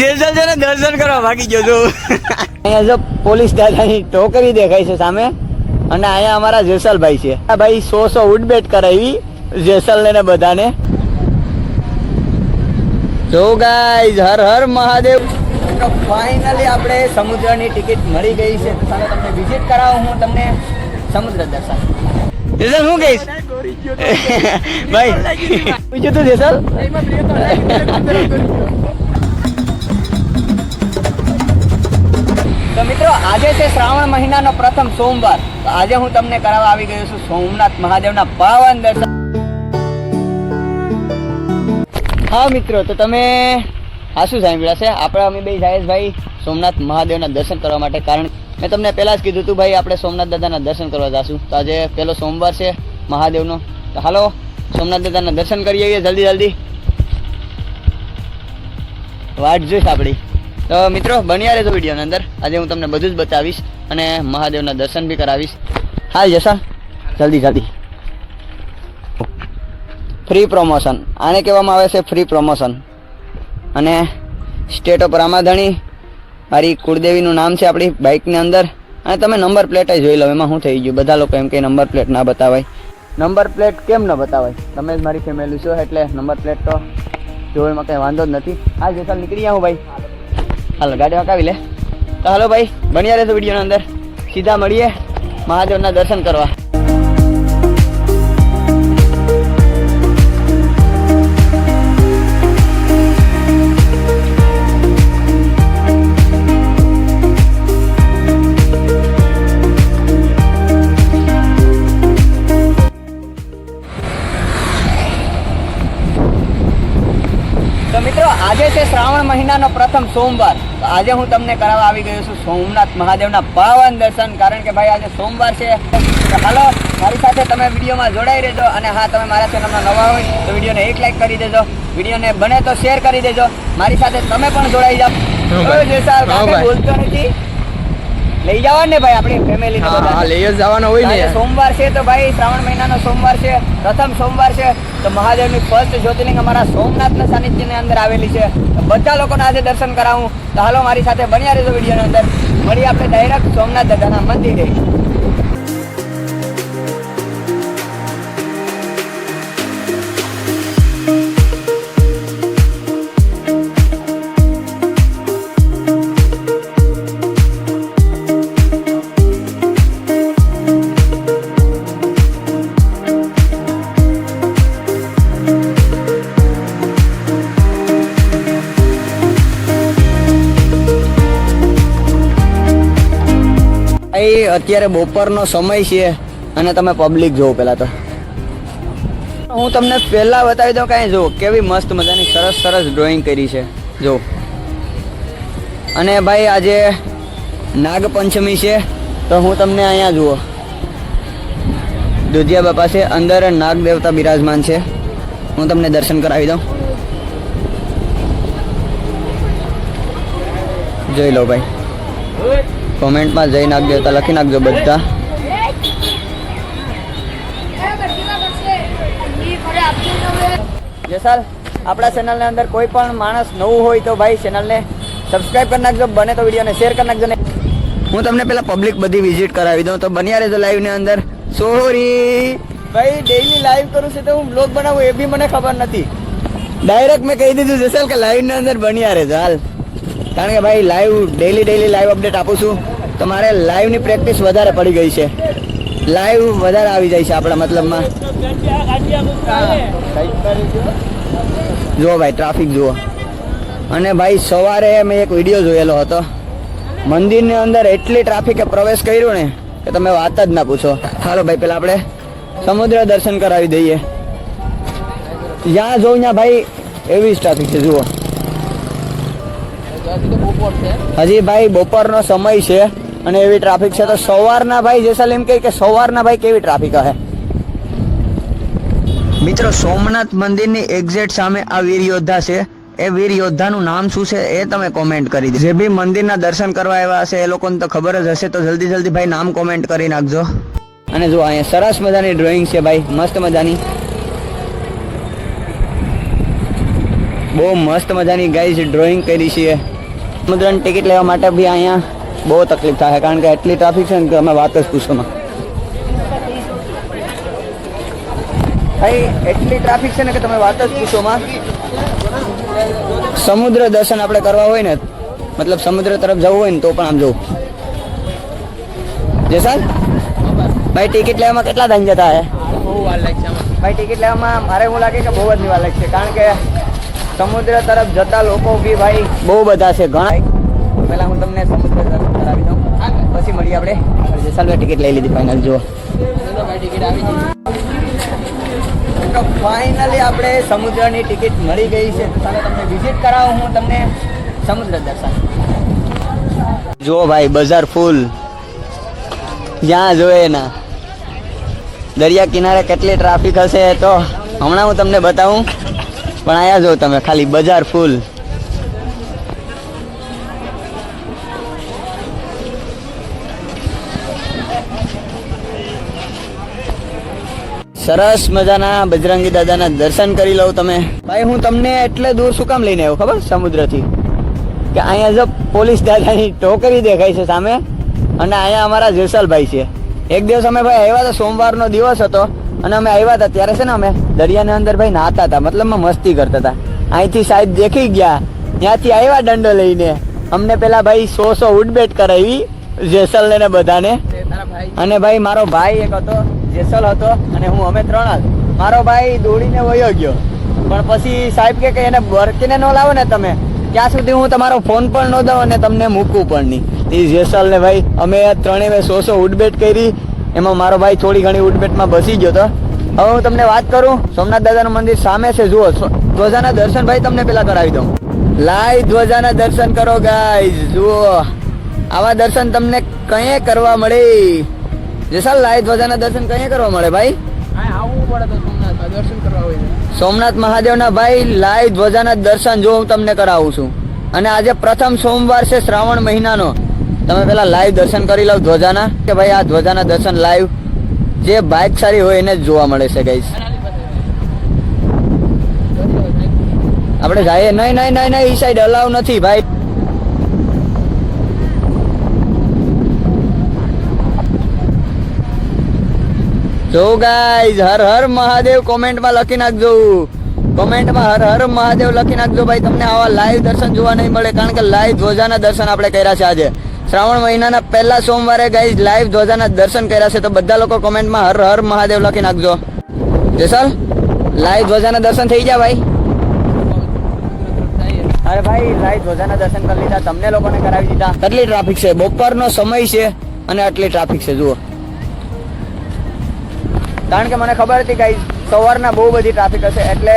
જેસલ છે ને દર્શન કરવા ભાગી ગયો છું. અહીંયા જો પોલીસ દાદાની ટોકરી દેખાય છે સામે અને અહીંયા અમારા જેસલભાઈ છે. આ ભાઈ 100 ઉડબેટ કરાવી જેસલ ને બધાને. જો ગાઈઝ હર હર મહાદેવ. તો ફાઇનલી આપણે સમુદ્રની ટિકિટ મળી ગઈ છે. તો ચાલો તમને વિઝિટ કરાવું હું તમને સમુદ્ર દર્શન. જેસલ શું કહીશ ભાઈ પૂછ્યું તું જેસલ. તો મિત્રો આજે છે શ્રાવણ મહિનાનો પ્રથમ સોમવાર. તો આજે હું તમને કરાવવા આવી ગયો છું સોમનાથ મહાદેવના પાવન દર્શન. હા મિત્રો તો તમે આ શું સાંભળ્યા છે આપણે અમે બે જાયેશભાઈ સોમનાથ મહાદેવના દર્શન કરવા માટે. કારણ મેં તમને પહેલાં જ કીધું હતું ભાઈ આપણે સોમનાથ દાદાના દર્શન કરવા જઈશું. તો આજે પહેલો સોમવાર છે મહાદેવનો. તો હાલો સોમનાથ દાદાના દર્શન કરી આવીએ જલ્દી જલ્દી. વાટ જોઈશ આપણી. તો મિત્રો બન્યા રહેજો વિડીયોની અંદર. આજે હું તમને બધું જ બતાવીશ અને મહાદેવના દર્શન બી કરાવીશ. હા જસા જલ્દી જલ્દી. ફ્રી પ્રમોશન આને કહેવામાં આવે છે, ફ્રી પ્રમોશન. અને સ્ટેટ ઓફ રામાધણી મારી કુળદેવીનું નામ છે આપણી બાઇકની અંદર. અને તમે નંબર પ્લેટ જોઈ લો. એમાં શું થઈ ગયું બધા લોકો એમ કે નંબર પ્લેટ ના બતાવાય. નંબર પ્લેટ કેમ ન બતાવાય? તમે જ મારી ફેમિલી છો એટલે નંબર પ્લેટ તો જોવામાં કંઈ વાંધો જ નથી. હા જેસલ નીકળી આવું ભાઈ. હાલો ગાડી હકાવી લે. તો હાલો ભાઈ બન્યા રહેજો વિડીયોની અંદર. સીધા મળીએ મહાદેવના દર્શન કરવા. તો મિત્રો આજે છે શ્રાવણ મહિનાનો પ્રથમ સોમવાર. તો આજે હું તમને કરાવવા આવી ગયો છું સોમનાથ મહાદેવના પાવન દર્શન. કારણ કે ભાઈ આજે સોમવાર છે. તો હાલો મારી સાથે તમે વિડીયોમાં જોડાઈ રહેજો. અને હા તમે મારા ચેનલમાં નવા હોય તો વિડીયોને એક લાઈક કરી દેજો. વિડીયોને બને તો શેર કરી દેજો. મારી સાથે તમે પણ જોડાઈ જાઓ. બોલતો નથી લઈ જવાનું ને ભાઈ આપણી ફેમિલી લઈ જ જવાનો હોય ને. સોમવાર છે તો ભાઈ શ્રાવણ મહિનાનો સોમવાર છે, પ્રથમ સોમવાર છે. તો મહાદેવની ફર્સ્ટ જ્યોતિર્લિંગ અમારા સોમનાથના સાનિધ્યની અંદર આવેલી છે. તો બધા લોકોને આજે દર્શન કરાવું. તો હાલો મારી સાથે બન્યા રહેજો વિડીયોની અંદર. મળીએ આપણે ડાયરેક્ટ સોમનાથ દાદાના મંદિરે. અત્યારે બપોરનો સમય છે અને તમે પબ્લિક જોવો. પહેલાં તો હું તમને પહેલાં બતાવી દઉં કાંઈ જુઓ કેવી મસ્ત મજાની સરસ સરસ ડ્રોઈંગ કરી છે જો. અને ભાઈ આજે નાગપંચમી છે તો હું તમને અહીંયા જુઓ દુધિયા બાપા છે, અંદર નાગ દેવતા બિરાજમાન છે. હું તમને દર્શન કરાવી દઉં. જોઈ લો ભાઈ. કોમેન્ટમાં જય નાગ દેવતા લખી નાખજો બધા. જેસલ આપણા ચેનલની અંદર કોઈ પણ માણસ નવું હોય તો ભાઈ ચેનલને સબસ્ક્રાઈબ કરી નાખજો. બને તો વિડીયોને શેર કરી નાખજો ને. હું તમને પેલા પબ્લિક બધી વિઝિટ કરાવી દઉં. તો બન્યા રહેજો લાઈવની અંદર. સોરી ભાઈ ડેઈલી લાઈવ કરું છું તો હું બ્લોગ બનાવું એ બી મને ખબર નથી. ડાયરેક્ટ મેં કહી દીધું જેસલ કે લાઈવની અંદર બન્યા રહેજો હાલ. કારણ કે ભાઈ લાઈવ ડેઈલી લાઈવ અપડેટ આપું છું. તો મારે લાઈવની પ્રેક્ટિસ વધારે પડી ગઈ છે. લાઈવ વધારે આવી જાય છે આપણા મતલબમાં. જુઓ ભાઈ ટ્રાફિક જુઓ. અને ભાઈ સવારે મેં એક વિડીયો જોયેલો હતો. મંદિરની અંદર એટલી ટ્રાફિકે પ્રવેશ કર્યો ને કે તમે વાત જ ના પૂછો. હાલો ભાઈ પેલા આપણે સમુદ્ર દર્શન કરાવી દઈએ. જ્યાં જોઉં ત્યાં ભાઈ એવી જ ટ્રાફિક છે જુઓ. હજી ભાઈ બપોરનો સમય છે અને એવી ટ્રાફિક છે. તો સવારના ભાઈ જેસલ એમ કે સવારના ભાઈ કેવી ટ્રાફિક હશે. મિત્રો સોમનાથ મંદિરની એક્ઝેક્ટ સામે આ વીર યોદ્ધા છે. એ વીર યોદ્ધાનું નામ શું છે એ તમે કોમેન્ટ કરી દો. જે બી મંદિરના દર્શન કરવા આવ્યા હશે એ લોકોને તો ખબર જ હશે. તો જલ્દી ભાઈ નામ કોમેન્ટ કરી નાખજો. અને જો અહીંયા સરસ મજાની ડ્રોઈંગ છે ભાઈ, મસ્ત મજાની. બહુ મસ્ત મજાની ગાઈઝ ડ્રોઈંગ કરી છે. સમુદ્રની ટિકિટ લેવા માટે બી અહીંયા બહુ તકલીફ થાય કારણ કે એટલી ટ્રાફિક છે ને કે અમે વાત જ પૂછોમાં. ભાઈ એટલી ટ્રાફિક છે ને કે તમે વાત જ પૂછોમાં. સમુદ્ર દર્શન આપણે કરવા હોય ને મતલબ સમુદ્ર તરફ જવું હોય ને તો પણ આમ જવું. જેસલ ભાઈ ટિકિટ લેવામાં કેટલા ટાઈમ જતા હે? બહુ વાર લાગશે ભાઈ ટિકિટ લેવામાં મારે એવું લાગે કે બહુ જ વાર લાગશે કારણ કે સમુદ્ર તરફ જતા લોકો બી ભાઈ બહુ બધા છે ઘણા. પહેલા હું તમને સમુદ્ર દર્શન કરાવી દઉં પછી મળીએ આપણે. જેસલભાઈ ટિકિટ લઈ લીધી ફાઇનલ. જુઓ ટિકિટ આવી ગઈ. ફાઇનલી આપણે સમુદ્રની ટિકિટ મળી ગઈ છે. તો ચાલો તમને વિઝિટ કરાવું હું તમને સમુદ્ર દર્શન. જુઓ ભાઈ બજાર ફૂલ, જ્યાં જોઈએ ના. દરિયા કિનારે કેટલી ટ્રાફિક હશે તો હમણાં હું તમને બતાવું, પણ અહીંયા જો તમે ખાલી બજાર ફૂલ. સરસ મજાના બજરંગી દાદાના દર્શન કરી લઉં તમે. ભાઈ હું તમને એટલે દૂર શું કામ લઈને આવ્યો ખબર? સમુદ્રથી કે અહીંયા જો પોલીસ દાદાની ટોકરી દેખાય છે સામે, અને અહીંયા અમારા જેસલભાઈ છે. એક દિવસ અમે ભાઈ આવ્યા હતા, સોમવારનો દિવસ હતો અને અમે આવ્યા હતા ત્યારે છે ને અમે દરિયાની અંદર ભાઈ નાહતા હતા, મતલબમાં મસ્તી કરતા હતા. અહીંથી સાહેબ દેખી ગયા, ત્યાંથી આવ્યા દંડો લઈને. અમને પેલા ભાઈ 100 ઉડબેટ કરાવી જેસલ ને બધાને. અને ભાઈ મારો ભાઈ એક હતો, જેસલ હતો અને હું, અમે 3 જ. મારો ભાઈ દોડીને વયો ગયો, પણ પછી સાહેબ કે એને બરકીને ન લાવો ને તમે ત્યાં સુધી હું તમારો ફોન પણ ન દઉં અને તમને મૂકવું પણ નહીં. એ જેસલ ને ભાઈ અમે 3 100 ઉડબેટ કરી. એમાં મારો ભાઈ થોડી ઘણી ઉડબેટમાં બસી ગયો હતો. હવે હું તમને વાત કરું, સોમનાથ દાદાનું મંદિર સામે છે. જુઓ ધ્વજાના દર્શન ભાઈ તમને પેલા કરાવી દઉં. લાઈવ ધ્વજાના દર્શન કરો ગાઈઝ. જુઓ આવા દર્શન તમને કઈ કરવા મળે? જેસલ લાઈવ ધ્વજાના દર્શન કઈ કરવા મળે ભાઈ? આવવું પડે તો સોમનાથમાં દર્શન કરવા હોય છે. સોમનાથ મહાદેવના ભાઈ લાઈવ ધ્વજાના દર્શન જો હું તમને કરાવું છું. અને આજે પ્રથમ સોમવાર છે શ્રાવણ મહિનાનો. તમે પેલા લાઈવ દર્શન કરી લો ધ્વજાના, કે ભાઈ આ ધ્વજાના દર્શન લાઈવ જે બાઇક સારી હોય એને જ જોવા મળે છે ગાઈસ. આપણે જઈએ નહીં નહીં નહીં નહીં, એ સાઈડ અલાવ નથી ભાઈ. જો ગાઈઝ હર હર મહાદેવ કોમેન્ટમાં લખી નાખજો. કોમેન્ટમાં હર હર મહાદેવ લખી નાખજો ભાઈ. તમને આવા લાઈવ દર્શન જોવા નહીં મળે કારણ કે લાઈવ ધ્વજાના દર્શન આપણે કર્યા છે આજે શ્રાવણ મહિનાના પહેલા સોમવારે ગાઈઝ લાઈવ ધ્વજાના દર્શન કર્યા છે. તો બધા લોકો કોમેન્ટમાં હર હર મહાદેવ લખી નાખજો. જેસલ લાઈવ ધ્વજાના દર્શન થઈ ગયા ભાઈ? અરે ભાઈ લાઈવ ધ્વજાના દર્શન કરી લીધા, તમને લોકોને કરાવી દીધા. કેટલી ટ્રાફિક છે, બપોરનો સમય છે અને આટલી ટ્રાફિક છે. જુઓ કારણ કે મને ખબર હતી ગાઈઝ સવારના બહુ બધી ટ્રાફિક હશે એટલે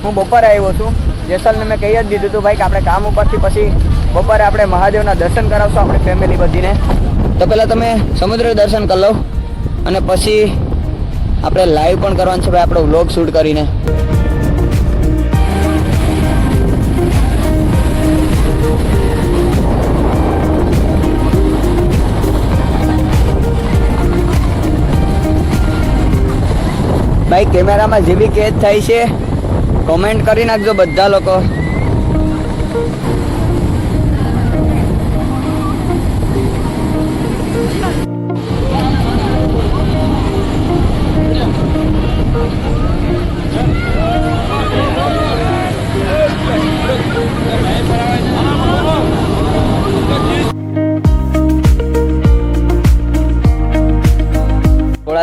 હું બપોરે આવ્યો છું. જેસલને મેં કહી જ દીધું હતું ભાઈ કે આપણે કામ ઉપરથી પછી બપોરે આપણે મહાદેવના દર્શન કરાવશું આપણે ફેમિલી બધીને. તો પહેલાં તમે સમુદ્ર દર્શન કરી લો અને પછી આપણે લાઈવ પણ કરવાનું છે ભાઈ આપણો વ્લોગ શૂટ કરીને. ભાઈ કેમેરામાં જે બી કેદ થાય છે કોમેન્ટ કરી નાખજો બધા લોકો.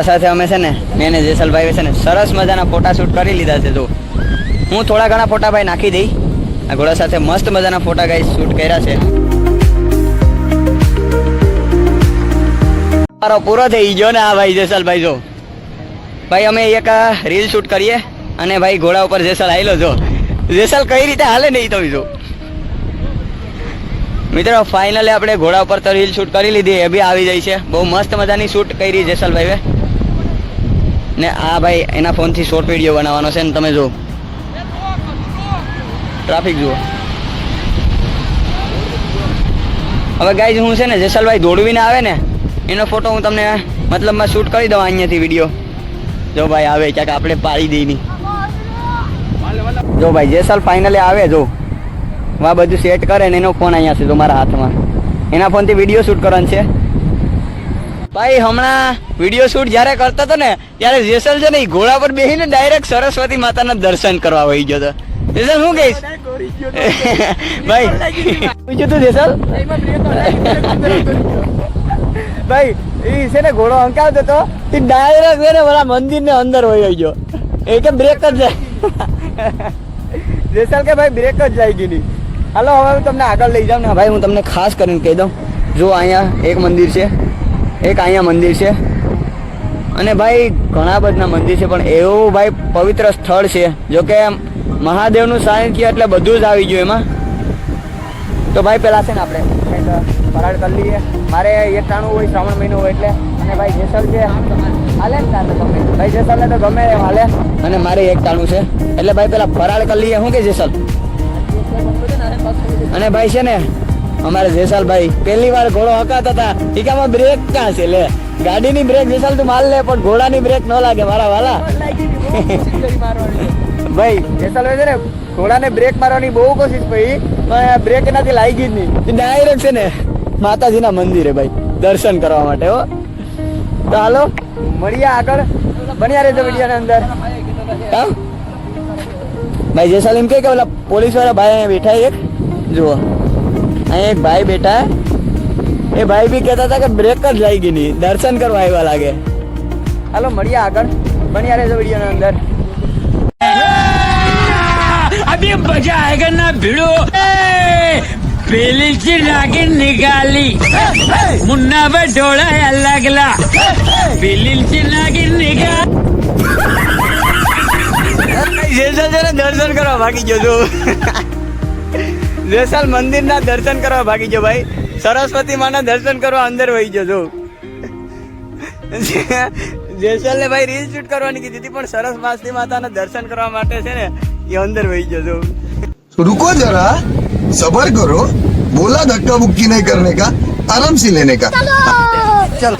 સાથે અમે છે ને મેં જેસલભાઈ છે ને સરસ મજાના ફોટા શૂટ કરી લીધા છે. જો હું થોડા ઘણા ફોટા ભાઈ નાખી દઈ. આ ઘોડા સાથે મસ્ત મજાના ફોટા ગાઈ શૂટ કર્યા છે. મારો પૂરો થઈ ગયો ને આ ભાઈ જેસલભાઈ. જો ભાઈ અમે એક રીલ શૂટ કરીએ અને ભાઈ ઘોડા ઉપર જેસલ આવેલો. જો જેસલ કઈ રીતે હાલે નહીં તમે જો મિત્રો. ફાઇનલી આપણે ઘોડા ઉપર તો રીલ શૂટ કરી લીધી, એ બી આવી જાય છે. બહુ મસ્ત મજાની શૂટ કરી જેસલભાઈ ને. આ ભાઈ એના ફોનથી શોર્ટ વિડીયો બનાવવાનો છે ને તમે જો ટ્રાફિક જુઓ. હવે ગાઈઝ હું છે ને જેસલભાઈ દોડવીને આવે ને એનો ફોટો હું તમને મતલબમાં શૂટ કરી દઉં અહીંયાથી વિડીયો. જો ભાઈ આવે ક્યાંક આપણે પાડી દઈ નહીં. જો ભાઈ જેસલ ફાઇનલી આવે જો આ બધું સેટ કરે ને એનો ફોન અહીંયા છે જો મારા હાથમાં એના ફોનથી વિડીયો શૂટ કરવાનો છે ભાઈ હમણાં વિડીયો શૂટ જ્યારે કરતો હતો ને ત્યારે જેસલ છે ને એ ઘોડા પર બેસીને ડાયરેક્ટ સરસ્વતી માતાના દર્શન કરવા વહી ગયો હતો જેસલ શું કહીશ ભાઈ પૂછ્યું તું જેસલ ભાઈ એ છે ને ઘોડો હંકાવતો હતો એ ડાયરેક્ટ છે ને મારા મંદિરને અંદર વહી ગયો એ કે બ્રેક જ જાય જેસલ કે ભાઈ બ્રેક જ જાય ગઈ નહીં હાલો હવે હું તમને આગળ લઈ જાઉં ને ભાઈ હું તમને ખાસ કરીને કહી દઉં જો અહીંયા એક મંદિર છે એક અહીંયા મંદિર છે અને ભાઈ ઘણા બધા મંદિર છે પણ એવું ભાઈ પવિત્ર સ્થળ છે જો કે મહાદેવનું સાનિધ્ય એટલે બધું જ આવી ગયું એમાં તો ભાઈ પહેલાં છે ને આપણે કંઈક ફરાળ કરી લઈએ મારે એક ટાણું હોય શ્રાવણ મહિનો હોય એટલે અને ભાઈ જેસલ છે હાલે ને તારે ગમે ભાઈ જેસલને તો ગમે એમ હાલે અને મારે એક ટાણું છે એટલે ભાઈ પેલા ફરાળ કરી લઈએ શું કે જેસલ અને ભાઈ છે ને અમારે જેસલ ભાઈ પહેલી વાર ઘોડો હકાતા હતા એ કે આમાં બ્રેક ક્યાં છે લે ગાડીની બ્રેક જેસલ તું માર લે પણ ઘોડાની બ્રેક ન લાગે મારા વાલા ભાઈ જેસલ છે ને ઘોડાને બ્રેક મારવાની બહુ કોશિશ કરી પણ બ્રેક એનાથી લાગી જ નહીં ડાયરેક્ટ છે ને માતાજીના મંદિરે ભાઈ દર્શન કરવા માટે હો તો હાલો મળીએ આગળ બન્યા રહેજો વિડીયોની અંદર હા ભાઈ જેસલ એમ કે ઓલા પોલીસ વાળા ભાઈ અહીંયા બેઠા એક જુઓ અહીંયા એક ભાઈ બેઠા એ ભાઈ બી કહેતા હતા કે બ્રેક જ લાગી નહીં દર્શન કરવા આવ્યા લાગે હાલો મળીએ આગળ બન્યા રહેજો વિડીયોની અંદર अभी मजा आएगा ना भिड़ो पेली से लागे निकाली मुन्ना पे ढोड़ा अलगला पेली से लागे निकाल જેસલ છે ને દર્શન કરવા ભાગી ગયો છું જેસલ મંદિરના દર્શન કરવા ભાગી ગયો ભાઈ સરસ્વતી માના દર્શન કરવા અંદર વહી ગયો છું જેસલ ને ભાઈ રીલ શૂટ કરવાની કીધી હતી પણ સરસ્વતી માતાના દર્શન કરવા માટે છે ને એ અંદર વહી ગયો છું रुको जरा सबर करो बोला धक्का मुक्की नहीं करने का आराम से लेने का चल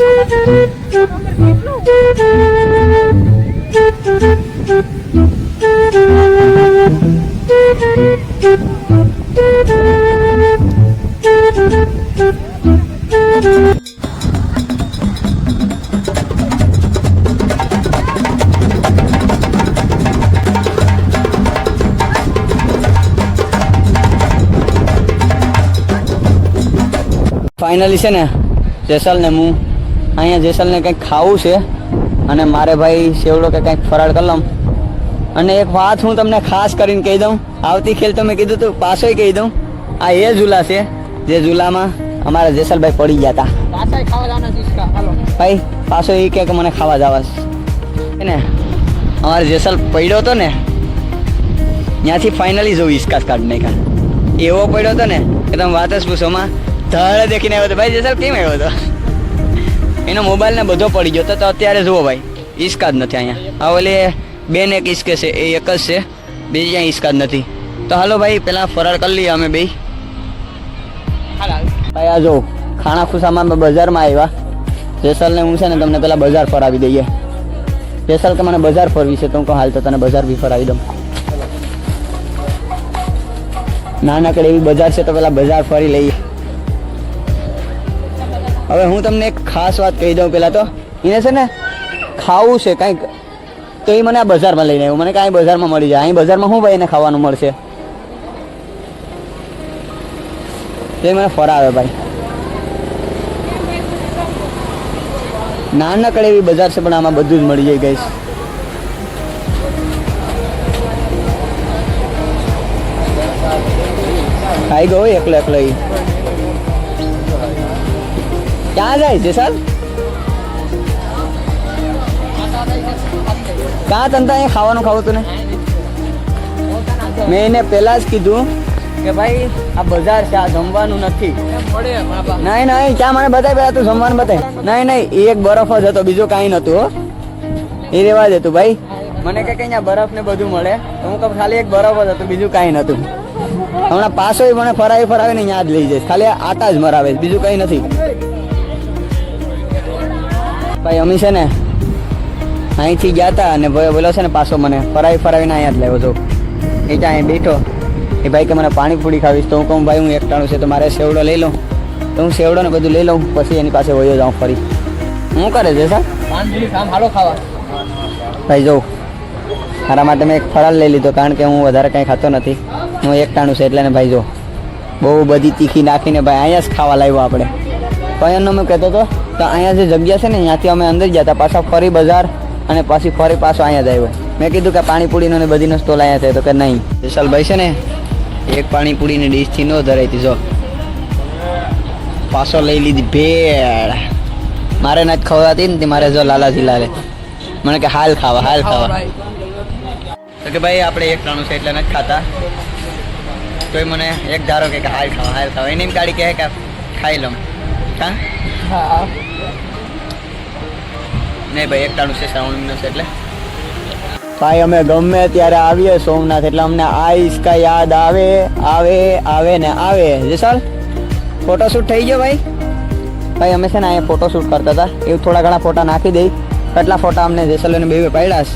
ફાઇનલી છે ને જેસલને હું અહીંયા જેસલને કંઈક ખાવું છે અને મારે ભાઈ સેવડો કે કંઈક ફરાળ કરી લઉં અને એક વાત હું તમને ખાસ કરીને કહી દઉં આવતી ખેલ તો મેં કીધું તું પાછોય કહી દઉં આ એ ઝૂલા છે જે ઝૂલામાં અમારા જેસલભાઈ પડી ગયા હતા પાછા ખાવા જવાના જીસકા હાલો ભાઈ પાછો એ કે મને ખાવા જવા છે ને અમારે જેસલ પડ્યો હતો ને ત્યાંથી ફાઇનલી જોઉં ઇસ્કાસ કાઢ નાખ્યા એવો પડ્યો હતો ને કે તમે વાત જ પૂછોમાં ધડ દેખીને આવ્યો હતો ભાઈ જેસલ કેમ આવ્યો હતો એનો મોબાઈલ ને બધો પડી ગયો તો અત્યારે જુઓ ભાઈ ઈસકા જ નથી અહીંયા આ ઓલી બેન એક ઈસકે છે એ એક જ છે બીજી અહીંયા ઈસકા જ નથી તો હાલો ભાઈ પેલા ફરાર કરી લઈએ અમે બે ભાઈ આ જો ખાણા ખુશામાં અમે બજારમાં આવ્યા જેસલને હું છે ને તમને પેલા બજાર ફરાવી દઈએ જેસલ કે મને બજાર ફરવી છે તો હું કહું હાલ તો તને બજાર બી ફરાવી દઉં નાનકડી એવી બજાર છે તો પેલા બજાર ફરી લઈએ હવે હું તમને એક ખાસ વાત કહી દઉં પહેલાં તો એને છે ને ખાવું છે કાંઈક તો એ મને આ બજારમાં લઈને આવ્યું મને કાંઈ બજારમાં મળી જાય અહીં બજારમાં શું ભાઈ એને ખાવાનું મળશે તે મને ફરાવે ભાઈ નાનકડી એવી બજાર છે પણ આમાં બધું જ મળી જાય ગઈશ ખાઈ ગયો એકલો એકલો ઈ ક્યાં જાય જેસલ ક્યાં તનતા અહીંયા ખાવાનું ખાવું તું ને મેં એને પહેલા જ કીધું કે ભાઈ આ બજાર છે આ જમવાનું નથી નહીં નહીં ક્યાં મને બતાય પેલા તું જમવાનું બતાય નહીં નહીં એ એક બરફ જ હતો બીજું કાંઈ નતું હો એ રેવા જ હતું ભાઈ મને કે અહીંયા બરફ ને બધું મળે તો હું કહું ખાલી એક બરફ જ હતું બીજું કાંઈ નતું હમણાં પાછો મને ફરાવી ને યાદ લઈ જઈશ ખાલી આટા જ મરાવે બીજું કંઈ નથી ભાઈ અમી છે ને અહીંથી ગયા હતા અને બોલો છે ને પાછો મને ફરાવીને અહીંયા જ લાવ્યો છો એ ત્યાં અહીં બેઠો એ ભાઈ કે મને પાણીપુરી ખાવીશ તો હું કહું ભાઈ હું એકટાણું છે તો મારે સેવડો લઈ લઉં તો હું સેવડો ને બધું લઈ લઉં પછી એની પાસે વયો જાઉં ફરી શું કરે છે સર પાનપુરી ખામ હાલો ખાવા. ભાઈ જોઉં મારા માટે મેં એક ફરાળ લઈ લીધો કારણ કે હું વધારે કંઈ ખાતો નથી હું એકટાણું છે એટલે ને ભાઈ જો બહુ બધી તીખી નાખીને ભાઈ અહીંયા જ ખાવા લાવ્યો આપણે કયાનો મેં કહેતો હતો તો અહીંયા જે જગ્યા છે ને ત્યાંથી અમે અંદર ગયા હતા પાછા ફરી બજાર અને પાછી ફરી પાછો અહીંયા જ આવ્યો મેં કીધું કે પાણીપુરીનો ને બધીનો સ્ટોલ અહીંયા થાય તો કે નહીં વિશાલભાઈ છે ને એક પાણીપુરીની ડીશથી ન ધરાઈતી જો પાછો લઈ લીધી ભેળ મારે નથી ખવડાતી ને મારે જો લાલાજી લાલે મને કે હાલ ખાવા તો કે ભાઈ આપણે એકટાણું છે એટલે નથી ખાતા તોય મને એક ધારો કે હાલ ખાવા એની ગાડી કહે કે ખાઈ લઉં હા હા નહીં ભાઈ એકટાણું છે શ્રાવણ છે એટલે ભાઈ અમે ગમે ત્યારે આવીએ સોમનાથ એટલે અમને આ ઈસકા યાદ આવે આવે આવે ને આવે જેસલ ફોટોશૂટ થઈ ગયો ભાઈ અમે છે ને અહીંયા ફોટોશૂટ કરતા હતા એવું થોડા ઘણા ફોટા નાખી દઈ કેટલા ફોટા અમને જેસલને બે પાડ્યાસ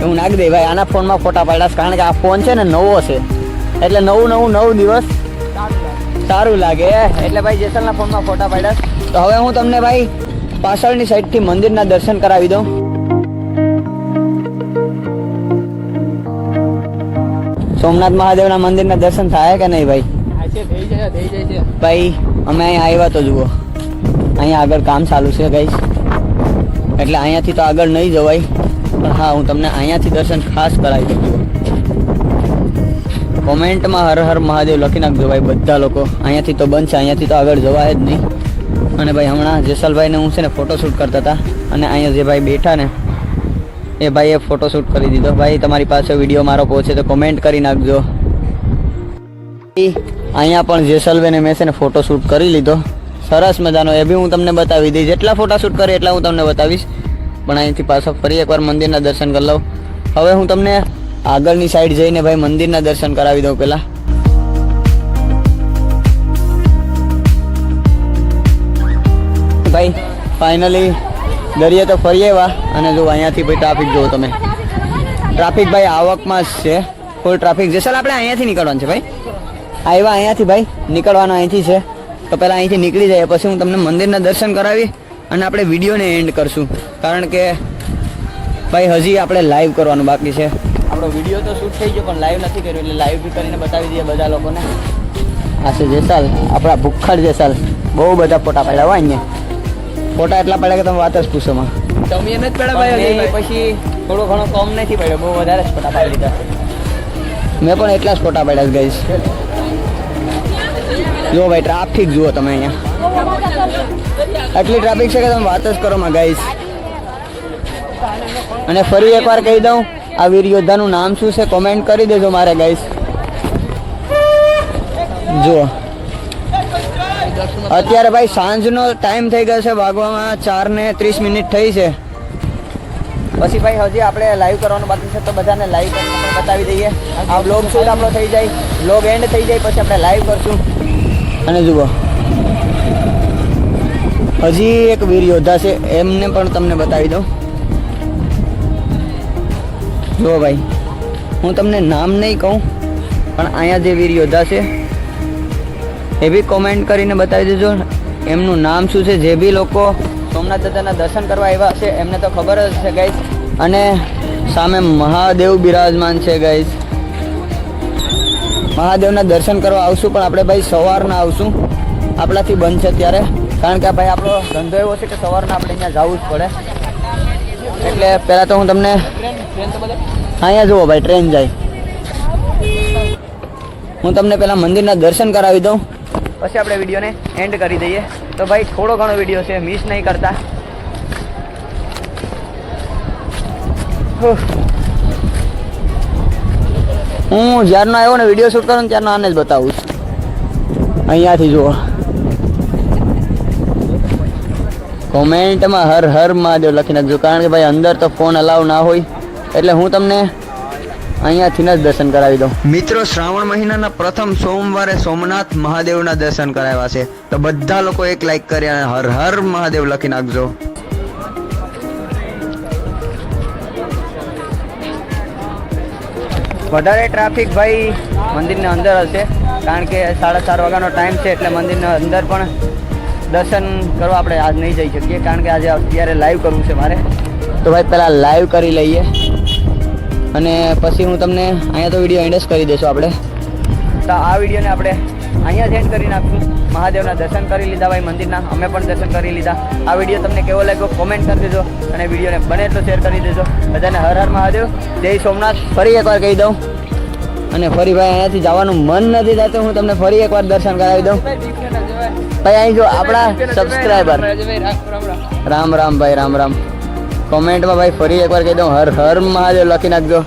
એવું નાખી દઈ ભાઈ આના ફોનમાં ફોટા પાડ્યાસ કારણ કે આ ફોન છે ને નવો છે એટલે નવું 9 દિવસ સારું લાગે એટલે ભાઈ જેસલના ફોનમાં ફોટા પાડ્યાસ તો હવે હું તમને ભાઈ પાછળની સાઈડથી મંદિરના દર્શન કરાવી દઉં સોમનાથ મહાદેવના મંદિરના દર્શન થાય કે નહીં ભાઈ થઈ જાય છે. ભાઈ અમે અહીંયા આવ્યા તો જુઓ અહીંયા આગળ કામ ચાલુ છે ગાઈસ એટલે અહીંયાથી તો આગળ નહીં જવાય પણ હા હું તમને અહીંયાથી દર્શન ખાસ કરાવી દઉં જુઓ કોમેન્ટમાં હર હર મહાદેવ લખી નાખજો ભાઈ બધા લોકો અહીંયાથી તો બંધ છે અહીંયાથી તો આગળ જવાય જ નહીં અને ભાઈ હમણાં જેસલભાઈને હું છે ને ફોટોશૂટ કરતા હતા અને અહીંયા જે ભાઈ બેઠા ને એ ભાઈએ ફોટોશૂટ કરી દીધો ભાઈ તમારી પાસે વિડીયો મારો પહોંચે તો કોમેન્ટ કરી નાખજો અહીંયા પણ જેસલભાઈને મેં છે ને ફોટોશૂટ કરી લીધો સરસ મજાનો એ બી હું તમને બતાવી દઈશ જેટલા ફોટોશૂટ કરે એટલા હું તમને બતાવીશ પણ અહીંથી પાછો ફરી એકવાર મંદિરના દર્શન કરી લઉં હવે હું તમને આગળની સાઈડ જઈને ભાઈ મંદિરના દર્શન કરાવી દઉં પહેલાં ભાઈ ફાઇનલી દરિયે તો ફરી આવ્યા અને જો અહીંયાથી ભાઈ ટ્રાફિક જુઓ તમે ટ્રાફિક ભાઈ આવકમાં જ છે ફૂલ ટ્રાફિક જેસલ આપણે અહીંયાથી નીકળવાનું છે ભાઈ આવ્યા અહીંયાથી ભાઈ નીકળવાનું અહીંથી છે તો પહેલાં અહીંથી નીકળી જાય પછી હું તમને મંદિરના દર્શન કરાવી અને આપણે વિડીયોને એન્ડ કરશું કારણ કે ભાઈ હજી આપણે લાઈવ કરવાનું બાકી છે આપણો વિડીયો તો શૂટ થઈ ગયો પણ લાઈવ નથી કર્યો એટલે લાઈવ બી કરીને બતાવી દઈએ બધા લોકોને આ છે જેસલ આપણા ભૂખડ જેસલ બહુ બધા ફોટા પાડ્યા હોય અહીંયા ફોટા એટલા પડ્યા કે તમે વાત જ પૂછો માં તમે એને જ પેડા ભાઈ પછી થોડો ઘણો કમ નથી પડ્યો બહુ વધારે જ ફોટા પાડી દીધા મેં પણ એટલા જ ફોટા પાડ્યા ગઈશ જો ભાઈ ટ્રાફિક જુઓ તમે અહીંયા આટલી ટ્રાફિક છે કે તમે વાત જ કરો માં ગાઈશ અને ફરી એકવાર કહી દઉં આ વીર યોદ્ધાનું નામ શું છે કોમેન્ટ કરી દેજો મારે ગાઈશ જુઓ અત્યારે ભાઈ સાંજનો ટાઈમ થઈ ગયો છે વાગવામાં 4:30 થઈ છે પછી ભાઈ હજી આપણે લાઈવ કરવાનું બાકી છે તો બધાને લાઈવ કરીને બતાવી દઈએ આ બ્લોગ શૂટ આપણો થઈ જાય બ્લોગ એન્ડ થઈ જાય પછી આપણે લાઈવ કરશું અને જુઓ હજી એક વીર યોદ્ધા છે એમને પણ તમને બતાવી દઉં જુઓ ભાઈ હું તમને નામ નહીં કહું પણ અહીંયા જે વીર યોદ્ધા છે એ બી કોમેન્ટ કરીને બતાવી દેજો એમનું નામ શું છે જે બી લોકો સોમનાથ દાદાના દર્શન કરવા આવ્યા છે એમને તો ખબર જ છે ગાઈસ અને સામે મહાદેવ બિરાજમાન છે ગાઈસ મહાદેવના દર્શન કરવા આવશું પણ આપણે ભાઈ સવારના આવશું આપણાથી બંધ છે ત્યારે કારણ કે ભાઈ આપણો ધંધો એવો છે કે સવારના આપણે અહીંયા જવું જ પડે એટલે પહેલાં તો હું તમને અહીંયા જુઓ ભાઈ ટ્રેન જાય હું તમને પહેલાં મંદિરના દર્શન કરાવી દઉં પછી આપણે વિડીયોને એન્ડ કરી દઈએ તો ભાઈ થોડો ઘણો વિડીયો છે મિસ નહીં કરતા હું જ્યારનો આવ્યો ને વિડીયો શૂટ કરું ત્યારનો આને જ બતાવું છું અહીંયાથી જુઓ કોમેન્ટમાં હર હર મહાદેવ લખી નાખજો કારણ કે ભાઈ અંદર તો ફોન અલાઉ ના હોય એટલે હું તમને અહીંયાથી જ દર્શન કરાવી દઉં મિત્રો શ્રાવણ મહિનાના પ્રથમ સોમવારે સોમનાથ મહાદેવના દર્શન કરાવ્યા છે તો બધા લોકો એક લાઈક કરી અને હર હર મહાદેવ લખી નાખજો વધારે ટ્રાફિક ભાઈ મંદિરની અંદર હશે, કારણ કે 4:30 વાગ્યાનો ટાઈમ છે, એટલે મંદિરના અંદર પણ દર્શન કરવા આપણે આજ નહીં જઈ શકીએ, કારણ કે આજે અત્યારે લાઈવ કરવું છે મારે. તો ભાઈ પહેલાં લાઈવ કરી લઈએ અને પછી હું તમને અહીંયા તો વિડીયો એન્ડ જ કરી દઈશું આપણે. તો આ વિડીયોને આપણે અહીંયા જ એન્ડ કરી નાખશું. મહાદેવના દર્શન કરી લીધા ભાઈ મંદિરના, અમે પણ દર્શન કરી લીધા. આ વિડીયો તમને કેવો લાગ્યો કોમેન્ટ કરી દેજો અને વિડીયોને બને એટલો શેર કરી દેજો. બધાને હર હર મહાદેવ, જય સોમનાથ. ફરી એકવાર કહી દઉં અને ફરી ભાઈ અહીંયાથી જવાનું મન નથી થતું, હું તમને ફરી એકવાર દર્શન કરાવી દઉં. ભાઈ અહીં જો આપણા સબસ્ક્રાઈબર રામ રામ ભાઈ, રામ રામ. કોમેન્ટમાં ભાઈ ફરી એકવાર કહી દઉં હર હર મહાદેવ લખી નાખજો.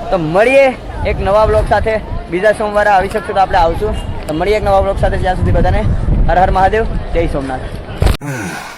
તો મળીએ એક નવા બ્લોગ સાથે. બીજા સોમવારે આવી શકશું તો આપણે આવશું. તો મળીએ એક નવા બ્લોગ સાથે. ત્યાં સુધી બધાને હર હર મહાદેવ, જય સોમનાથ.